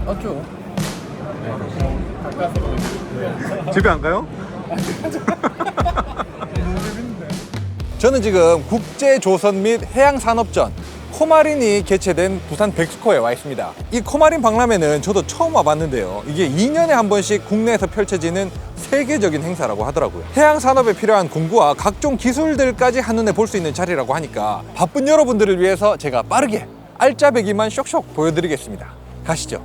맞죠? 집에 안 가요? 너무 재밌는데. 저는 지금 국제조선 및 해양산업전 코마린이 개최된 부산 백스코에 와 있습니다. 이 코마린 박람회는 저도 처음 와봤는데요. 이게 2년에 한 번씩 국내에서 펼쳐지는 세계적인 행사라고 하더라고요. 해양산업에 필요한 공구와 각종 기술들까지 한눈에 볼 수 있는 자리라고 하니까 바쁜 여러분들을 위해서 제가 빠르게 알짜배기만 쇽쇽 보여드리겠습니다. 가시죠.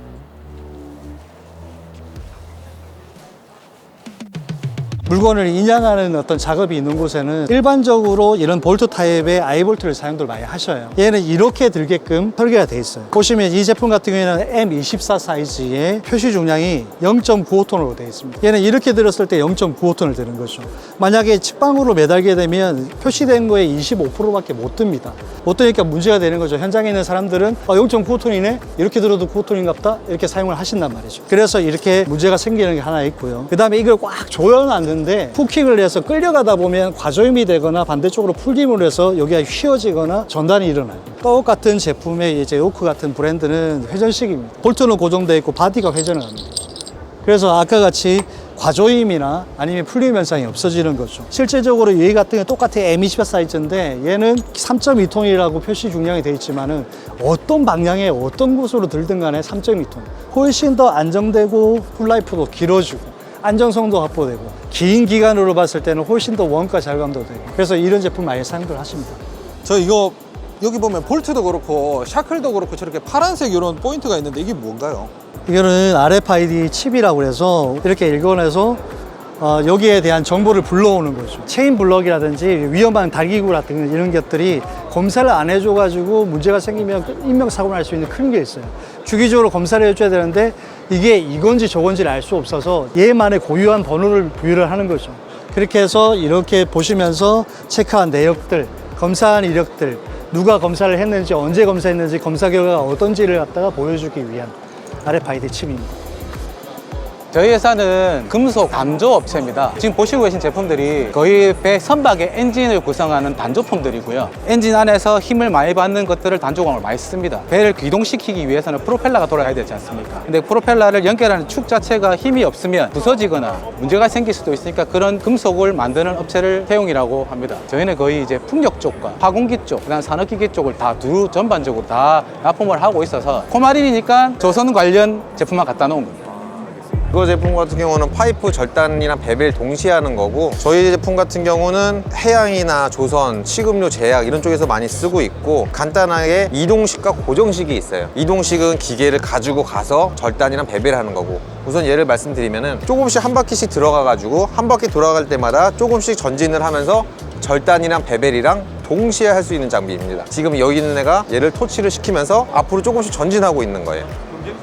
물건을 인양하는 어떤 작업이 있는 곳에는 일반적으로 이런 볼트 타입의 아이볼트를 사용들 많이 하셔요. 얘는 이렇게 들게끔 설계가 돼 있어요. 보시면 이 제품 같은 경우에는 M24 사이즈의 표시 중량이 0.95톤으로 되어 있습니다. 얘는 이렇게 들었을 때 0.95톤을 드는 거죠. 만약에 측방으로 매달게 되면 표시된 거에 25%밖에 못 듭니다. 못 드니까 문제가 되는 거죠. 현장에 있는 사람들은 0.95톤이네? 이렇게 들어도 9톤인갑다? 이렇게 사용을 하신단 말이죠. 그래서 이렇게 문제가 생기는 게 하나 있고요. 그 다음에 이걸 꽉 조여놨는데 훅킥을 해서 끌려가다 보면 과조임이 되거나 반대쪽으로 풀림을 해서 여기가 휘어지거나 전단이 일어나요. 똑같은 제품의 이제 요크 같은 브랜드는 회전식입니다. 볼트는 고정되어 있고 바디가 회전을 합니다. 그래서 아까 같이 과조임이나 아니면 풀림 현상이 없어지는 거죠. 실제적으로 얘 같은 경우 똑같은 M24 사이즈인데 얘는 3.2톤이라고 표시 중량이 되어 있지만은 어떤 방향에 어떤 곳으로 들든 간에 3.2톤. 훨씬 더 안정되고 풀라이프도 길어지고 안정성도 확보되고 긴 기간으로 봤을 때는 훨씬 더 원가 절감도 되고 그래서 이런 제품 많이 사용들 하십니다. 저 이거 여기 보면 볼트도 그렇고 샤클도 그렇고 저렇게 파란색 이런 포인트가 있는데 이게 뭔가요? 이거는 RFID 칩이라고 해서 이렇게 읽어내서 여기에 대한 정보를 불러오는 거죠. 체인 블럭이라든지 위험한 달기구 같은 이런 것들이 검사를 안 해줘가지고 문제가 생기면 인명사고가 날 수 있는 큰 게 있어요. 주기적으로 검사를 해줘야 되는데 이게 이건지 저건지를 알 수 없어서 얘만의 고유한 번호를 부여를 하는 거죠. 그렇게 해서 이렇게 보시면서 체크한 내역들, 검사한 이력들, 누가 검사를 했는지, 언제 검사했는지, 검사 결과가 어떤지를 갖다가 보여주기 위한 RFID 칩입니다. 저희 회사는 금속 단조 업체입니다. 지금 보시고 계신 제품들이 거의 배 선박의 엔진을 구성하는 단조품들이고요. 엔진 안에서 힘을 많이 받는 것들을 단조광을 많이 씁니다. 배를 기동시키기 위해서는 프로펠러가 돌아가야 되지 않습니까? 근데 프로펠러를 연결하는 축 자체가 힘이 없으면 부서지거나 문제가 생길 수도 있으니까 그런 금속을 만드는 업체를 태용이라고 합니다. 저희는 거의 이제 풍력 쪽과 화공기 쪽, 그다음 산업기기 쪽을 다 전반적으로 다 납품을 하고 있어서 코마린이니까 조선 관련 제품만 갖다 놓은 겁니다. 이거 제품 같은 경우는 파이프 절단이나 베벨 동시에 하는 거고 저희 제품 같은 경우는 해양이나 조선, 식음료, 제약 이런 쪽에서 많이 쓰고 있고 간단하게 이동식과 고정식이 있어요. 이동식은 기계를 가지고 가서 절단이나 베벨 하는 거고 우선 예를 말씀드리면은 조금씩 한 바퀴씩 들어가 가지고 한 바퀴 돌아갈 때마다 조금씩 전진을 하면서 절단이랑 베벨이랑 동시에 할 수 있는 장비입니다. 지금 여기 있는 애가 얘를 토치를 시키면서 앞으로 조금씩 전진하고 있는 거예요.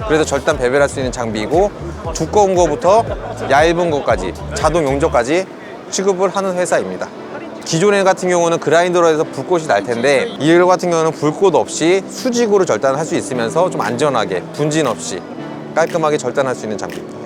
그래서 절단 배벨할 수 있는 장비이고 두꺼운 거부터 얇은 것까지 자동 용접까지 취급을 하는 회사입니다. 기존에 같은 경우는 그라인더로 해서 불꽃이 날 텐데 이 같은 경우는 불꽃 없이 수직으로 절단을 할 수 있으면서 좀 안전하게 분진 없이 깔끔하게 절단할 수 있는 장비입니다.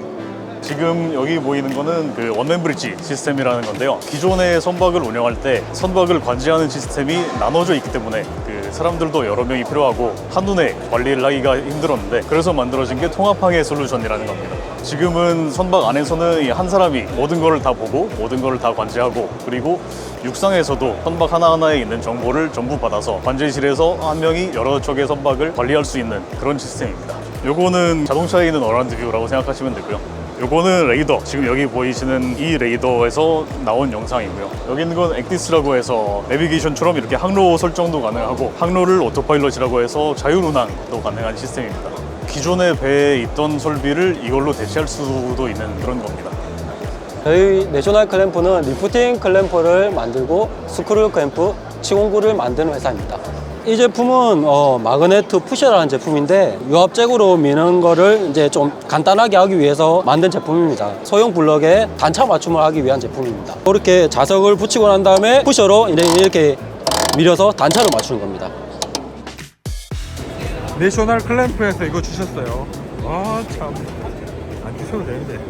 지금 여기 보이는 거는 그 원맨 브릿지 시스템이라는 건데요. 기존의 선박을 운영할 때 선박을 관제하는 시스템이 나눠져 있기 때문에 그 사람들도 여러 명이 필요하고 한눈에 관리를 하기가 힘들었는데 그래서 만들어진 게 통합항해 솔루션이라는 겁니다. 지금은 선박 안에서는 한 사람이 모든 거를 다 보고 모든 거를 다 관제하고 그리고 육상에서도 선박 하나하나에 있는 정보를 전부 받아서 관제실에서 한 명이 여러 척의 선박을 관리할 수 있는 그런 시스템입니다. 요거는 자동차에 있는 어라운드 뷰라고 생각하시면 되고요. 요거는 레이더, 지금 여기 보이시는 이 레이더에서 나온 영상이고요. 여기 있는 건 액디스라고 해서 내비게이션처럼 이렇게 항로 설정도 가능하고 항로를 오토파일럿이라고 해서 자율운항도 가능한 시스템입니다. 기존의 배에 있던 설비를 이걸로 대체할 수도 있는 그런 겁니다. 저희 내셔널 클램프는 리프팅 클램프를 만들고 스크류 클램프, 치공구를 만드는 회사입니다. 이 제품은 마그네트 푸셔라는 제품인데 유압잭으로 미는 거를 이제 좀 간단하게 하기 위해서 만든 제품입니다. 소형 블럭에 단차 맞춤을 하기 위한 제품입니다. 이렇게 자석을 붙이고 난 다음에 푸셔로 이렇게 밀어서 단차를 맞추는 겁니다. 내셔널 클램프에서 이거 주셨어요. 아 참 안 주셔도 되는데.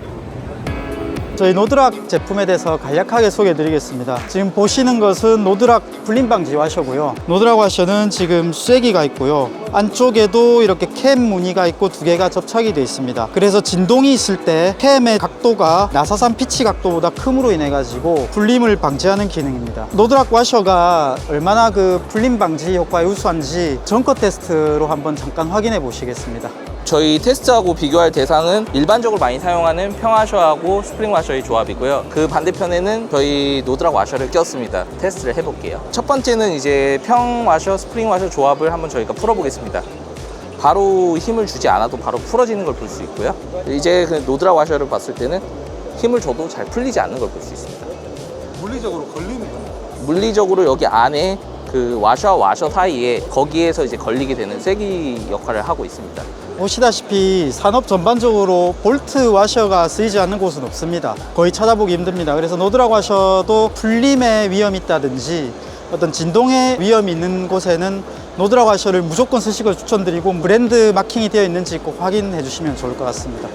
저희 노드락 제품에 대해서 간략하게 소개해 드리겠습니다. 지금 보시는 것은 노드락 불림 방지 와셔고요. 노드락 와셔는 지금 쐐기가 있고요. 안쪽에도 이렇게 캠 무늬가 있고 두 개가 접착이 되어 있습니다. 그래서 진동이 있을 때 캠의 각도가 나사산 피치 각도보다 큼으로 인해 가지고 불림을 방지하는 기능입니다. 노드락 와셔가 얼마나 그 불림 방지 효과에 우수한지 점커 테스트로 한번 잠깐 확인해 보시겠습니다. 저희 테스트하고 비교할 대상은 일반적으로 많이 사용하는 평와셔하고 스프링 와셔의 조합이고요. 그 반대편에는 저희 노드락 와셔를 꼈습니다. 테스트를 해볼게요. 첫 번째는 이제 평와셔, 스프링 와셔 조합을 한번 저희가 풀어보겠습니다. 바로 힘을 주지 않아도 바로 풀어지는 걸 볼 수 있고요. 이제 그 노드락 와셔를 봤을 때는 힘을 줘도 잘 풀리지 않는 걸 볼 수 있습니다. 물리적으로 걸리는 거예요. 물리적으로 여기 안에 그 와셔와 와셔 사이에 거기에서 이제 걸리게 되는 쐐기 역할을 하고 있습니다. 보시다시피 산업 전반적으로 볼트 와셔가 쓰이지 않는 곳은 없습니다. 거의 찾아보기 힘듭니다. 그래서 노드락 와셔도 풀림의 위험이 있다든지 어떤 진동의 위험이 있는 곳에는 노드락 와셔를 무조건 쓰시는 걸 추천드리고 브랜드 마킹이 되어 있는지 꼭 확인해 주시면 좋을 것 같습니다.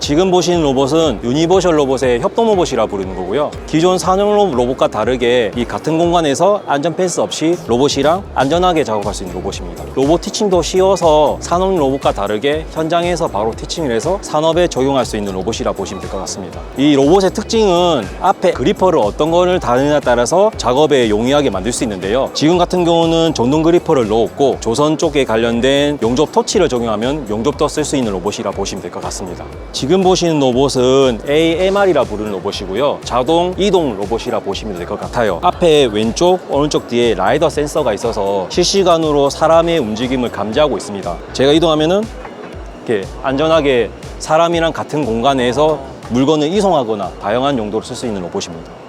지금 보시는 로봇은 유니버셜 로봇의 협동 로봇이라 부르는 거고요. 기존 산업 로봇과 다르게 이 같은 공간에서 안전 펜스 없이 로봇이랑 안전하게 작업할 수 있는 로봇입니다. 로봇 티칭도 쉬워서 산업 로봇과 다르게 현장에서 바로 티칭을 해서 산업에 적용할 수 있는 로봇이라 보시면 될 것 같습니다. 이 로봇의 특징은 앞에 그리퍼를 어떤 거를 다느냐에 따라서 작업에 용이하게 만들 수 있는데요. 지금 같은 경우는 전동 그리퍼를 넣었고 조선 쪽에 관련된 용접 토치를 적용하면 용접도 쓸 수 있는 로봇이라 보시면 될 것 같습니다. 지금 보시는 로봇은 AMR이라 부르는 로봇이고요. 자동 이동 로봇이라 보시면 될 것 같아요. 앞에 왼쪽, 오른쪽 뒤에 라이더 센서가 있어서 실시간으로 사람의 움직임을 감지하고 있습니다. 제가 이동하면은 이렇게 안전하게 사람이랑 같은 공간에서 물건을 이송하거나 다양한 용도로 쓸 수 있는 로봇입니다.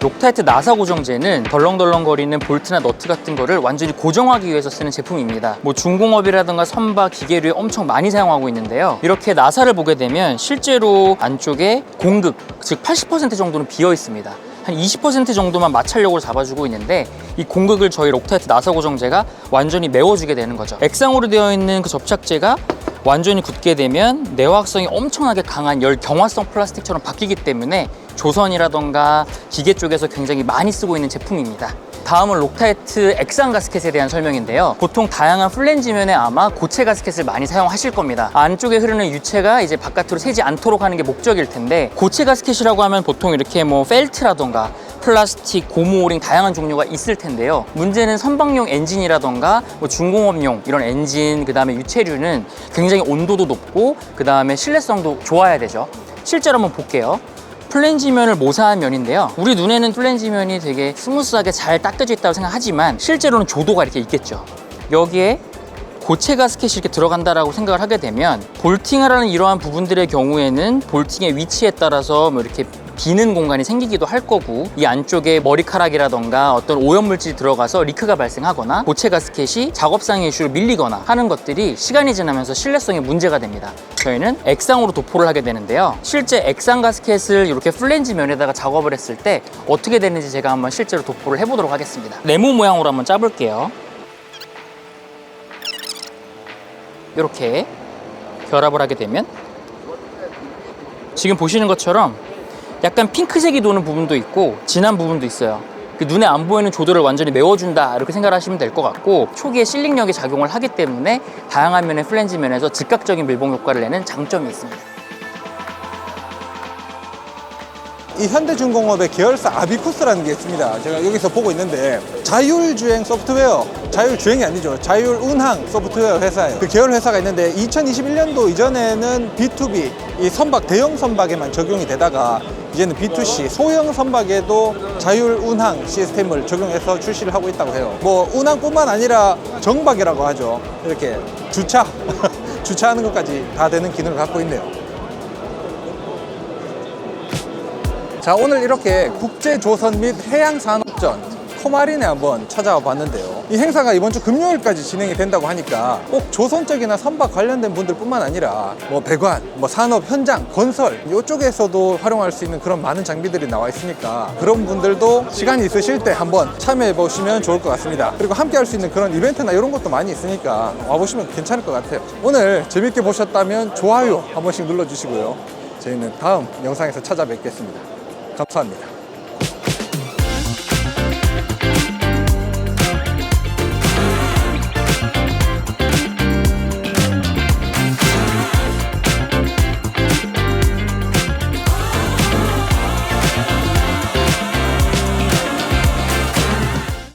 록타이트 나사 고정제는 덜렁덜렁거리는 볼트나 너트 같은 거를 완전히 고정하기 위해서 쓰는 제품입니다. 뭐 중공업이라든가 선박, 기계류에 엄청 많이 사용하고 있는데요. 이렇게 나사를 보게 되면 실제로 안쪽에 공극, 즉 80% 정도는 비어 있습니다. 한 20% 정도만 마찰력으로 잡아주고 있는데 이 공극을 저희 록타이트 나사 고정제가 완전히 메워주게 되는 거죠. 액상으로 되어 있는 그 접착제가 완전히 굳게 되면 내화성이 엄청나게 강한 열 경화성 플라스틱처럼 바뀌기 때문에 조선이라던가 기계 쪽에서 굉장히 많이 쓰고 있는 제품입니다. 다음은 록타이트 액상 가스켓에 대한 설명인데요. 보통 다양한 플랜지면에 아마 고체 가스켓을 많이 사용하실 겁니다. 안쪽에 흐르는 유체가 이제 바깥으로 새지 않도록 하는 게 목적일 텐데 고체 가스켓이라고 하면 보통 이렇게 뭐 펠트라던가 플라스틱, 고무 오링 다양한 종류가 있을 텐데요. 문제는 선박용 엔진이라던가 뭐 중공업용 이런 엔진, 그 다음에 유체류는 굉장히 온도도 높고 그 다음에 신뢰성도 좋아야 되죠. 실제로 한번 볼게요. 플랜지면을 모사한 면인데요. 우리 눈에는 플랜지면이 되게 스무스하게 잘 닦여져 있다고 생각하지만 실제로는 조도가 이렇게 있겠죠. 여기에 고체 가스켓이 이렇게 들어간다라고 생각을 하게 되면 볼팅을 하는 이러한 부분들의 경우에는 볼팅의 위치에 따라서 뭐 이렇게 비는 공간이 생기기도 할 거고 이 안쪽에 머리카락이라던가 어떤 오염물질이 들어가서 리크가 발생하거나 고체 가스켓이 작업상의 이슈로 밀리거나 하는 것들이 시간이 지나면서 신뢰성에 문제가 됩니다. 저희는 액상으로 도포를 하게 되는데요. 실제 액상 가스켓을 이렇게 플랜지 면에다가 작업을 했을 때 어떻게 되는지 제가 한번 실제로 도포를 해보도록 하겠습니다. 네모 모양으로 한번 짜볼게요. 이렇게 결합을 하게 되면 지금 보시는 것처럼 약간 핑크색이 도는 부분도 있고 진한 부분도 있어요. 그 눈에 안 보이는 조도를 완전히 메워준다 이렇게 생각하시면 될 것 같고 초기에 실링력이 작용을 하기 때문에 다양한 면의 플랜지 면에서 즉각적인 밀봉 효과를 내는 장점이 있습니다. 이 현대중공업의 계열사 아비쿠스라는 게 있습니다. 제가 여기서 보고 있는데 자율주행 소프트웨어, 자율주행이 아니죠. 자율운항 소프트웨어 회사예요. 그 계열 회사가 있는데 2021년도 이전에는 B2B, 이 선박, 대형 선박에만 적용이 되다가 이제는 B2C, 소형 선박에도 자율운항 시스템을 적용해서 출시를 하고 있다고 해요. 뭐 운항뿐만 아니라 정박이라고 하죠. 이렇게 주차하는 것까지 다 되는 기능을 갖고 있네요. 자, 오늘 이렇게 국제조선 및 해양산업전 코마린에 한번 찾아와 봤는데요. 이 행사가 이번 주 금요일까지 진행이 된다고 하니까 꼭 조선 쪽이나 선박 관련된 분들 뿐만 아니라 뭐 배관, 뭐 산업 현장, 건설 이쪽에서도 활용할 수 있는 그런 많은 장비들이 나와 있으니까 그런 분들도 시간이 있으실 때 한번 참여해 보시면 좋을 것 같습니다. 그리고 함께 할 수 있는 그런 이벤트나 이런 것도 많이 있으니까 와보시면 괜찮을 것 같아요. 오늘 재밌게 보셨다면 좋아요 한 번씩 눌러주시고요. 저희는 다음 영상에서 찾아뵙겠습니다. 감사합니다.